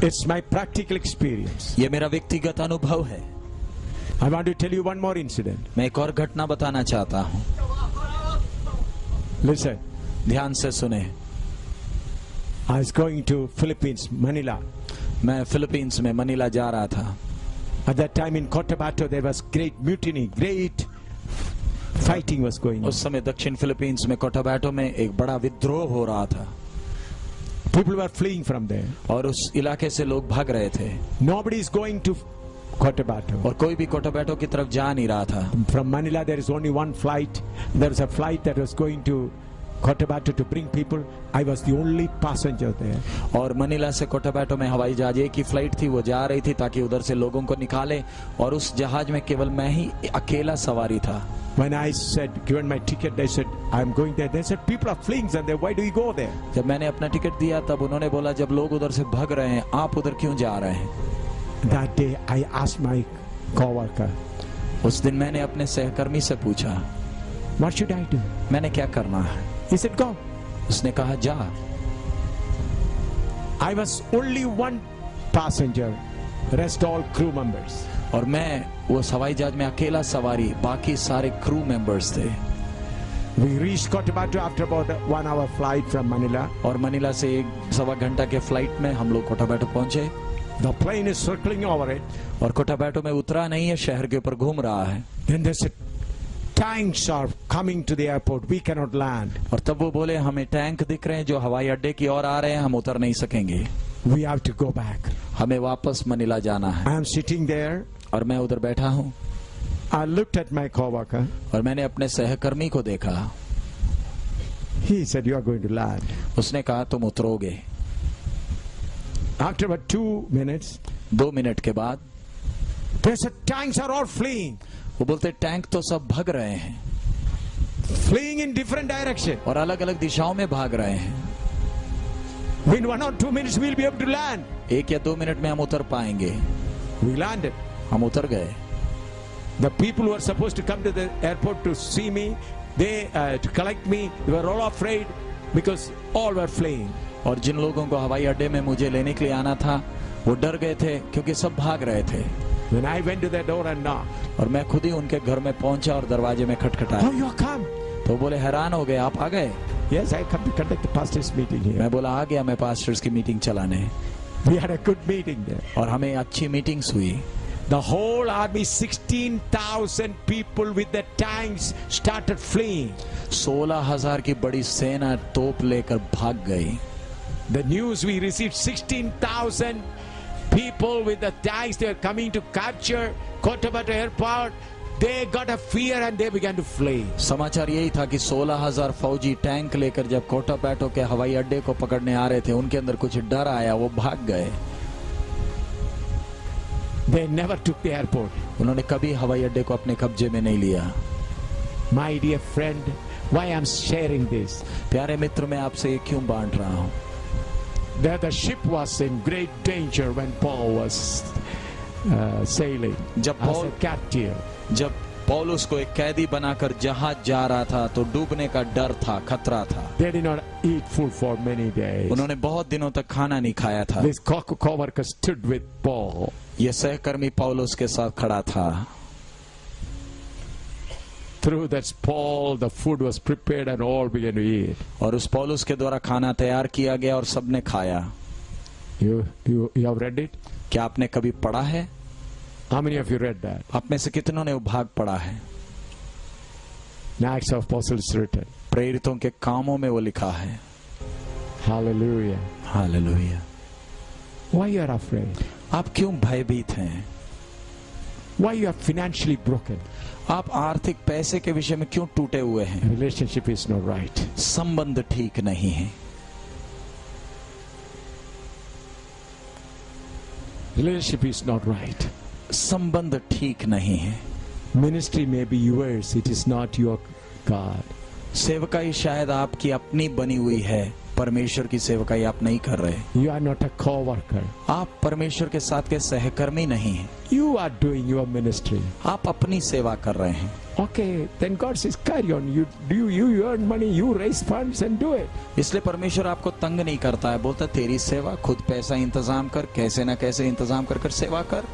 It's my practical experience. ये मेरा व्यक्तिगत अनुभव है। I want to tell you one more incident. मैं एक और घटना बताना चाहता हूँ। Listen. ध्यान से सुने। I was going to Philippines, Manila. मैं फिलीपींस में मनीला जा रहा था। At that time in Cotabato there was great mutiny, great fighting was going on. उस समय दक्षिण फिलीपींस में कोटाबाटो में एक बड़ा विद्रोह हो रहा था। People were fleeing from there. और उस इलाके से लोग भाग रहे थे। Nobody is going to Cotabato. और कोई भी कोटाबाटो की तरफ जा नहीं रहा था। From Manila there is only one flight. There was a flight that was going to Cotabato to bring people. I was the only passenger there. और मनीला से कोटाबाटो में हवाई जहाज एक ही फ्लाइट थी, वो जा रही थी ताकि उधर से लोगों को निकाले, और उस जहाज में केवल मैं ही अकेला सवारी था। When I said, given my ticket, they said, I'm going there. They said, people are fleeing there. Why do you go there? जब मैंने अपना टिकट दिया तब उन्होंने बोला, जब लोग उधर से भाग रहे हैं आप उधर क्यों जा रहे हैं? That day I asked my coworker. उस दिन मैंने अपने सहकर्मी से पूछा, What should I do? मैंने क्या करना है? He said, go. उसने कहा जा। I was only one passenger, rest all crew members. और मैं वो हवाई जहाज में अकेला सवारी, बाकी सारे क्रू मेंबर्स थे। We reached Cotabato after about a 1 hour flight from Manila. और मनीला से 1-1.25 घंटा के फ्लाइट में हम लोग कोटाबाटो पहुंचे। The plane is circling over it. और कोटाबाटो में उतरा नहीं है, शहर के ऊपर घूम रहा है। Then they said, tanks are coming to the airport. We cannot land. और तब वो बोले, हमें टैंक दिख रहे हैं जो हवाई अड्डे की ओर आ रहे हैं, हम उतर नहीं सकेंगे। We have to go back. हमें वापस मनीला जाना है। I am sitting there. और मैं उधर बैठा हूँ। I looked at my coworker. और मैंने अपने सहकर्मी को देखा। He said, you are going to land. उसने कहा तुम उतरोगे। After about 2 minutes, 2 मिनट के बाद they said, tanks are all fleeing. वो बोलते टैंक तो सब भाग रहे हैं, Fleeing in different direction. और अलग अलग दिशाओं में भाग रहे हैं। In 1 or 2 minutes, we'll be able to land. 1 या 2 मिनट में हम उतर पाएंगे। We landed. हम उतर गए। The people who were supposed to come to the airport to see me, they to collect me, they were all afraid because all were fleeing. और जिन लोगों को हवाई अड्डे में मुझे लेने के लिए आना था वो डर गए थे क्योंकि सब भाग रहे थे। When I went to their door and knocked, और मैं खुद ही उनके घर में पहुंचा और दरवाजे में खटखटाया। oh, you come? तो बोले हैरान हो गए, आप आ गए? Yes, I come to conduct the pastors' meeting here. मैं बोला आ गया मैं पास्टर्स की मीटिंग चलाने। We had a good meeting there. और हमें अच्छी मीटिंग्स हुई। The whole army, 16,000 people with the tanks started fleeing. 16,000 की बड़ी सेना तोप लेकर भाग गई। The news we received, 16,000 people with the tanks, they were coming to capture Cotabato airport. They got a fear and they began to flee. समाचार यही था कि 16,000 फौजी टैंक लेकर जब कोटाबाटो के हवाई अड्डे को पकड़ने आ रहे थे, उनके अंदर कुछ डर आया, वो भाग गए। They never took the airport. उन्होंने कभी हवाई अड्डे को अपने कब्जे में नहीं लिया। My dear friend, why I'm sharing this? प्यारे मित्र, मैं आपसे ये क्यों बांट रहा हूँ? That the ship was in great danger when Paul was sailing जब as a captive. जब पौलुस को एक कैदी बनाकर जहाज जा रहा था तो डूबने का डर था, खतरा था। They did not eat food for many days. उन्होंने बहुत दिनों तक खाना नहीं खाया था। This coworker stood with Paul. ये सहकर्मी पौलुस के साथ खड़ा था। Through that Paul, the food was prepared and all began to eat. और उस पौलुस के द्वारा खाना तैयार किया गया और सबने खाया। You have read it? क्या आपने कभी पढ़ा है? How many of you read that? आप में से कितनों ने वो भाग पढ़ा है? In Acts of Apostles written. प्रेरितों के कामों में वो लिखा है। Hallelujah. Hallelujah. Why you are afraid? आप क्यों भयभीत हैं? Why you are financially broken? आप आर्थिक पैसे के विषय में क्यों टूटे हुए हैं? Relationship is not right. संबंध ठीक नहीं है। Relationship is not right. संबंध ठीक नहीं है। Ministry may be yours, it is not your God. सेवकाई शायद आपकी अपनी बनी हुई है, परमेश्वर की सेवकाई आप नहीं कर रहे। You are not a co-worker. आप परमेश्वर के साथ के सहकर्मी नहीं हैं। You are doing your ministry. आप अपनी सेवा कर रहे हैं। Okay, then God says, carry on. You earn money, you raise funds and do it. इसलिए परमेश्वर आपको तंग नहीं करता है, बोलता तेरी सेवा, खुद पैसा इंतजाम कर, कैसे ना कैसे इंतजाम कर कर सेवा कर।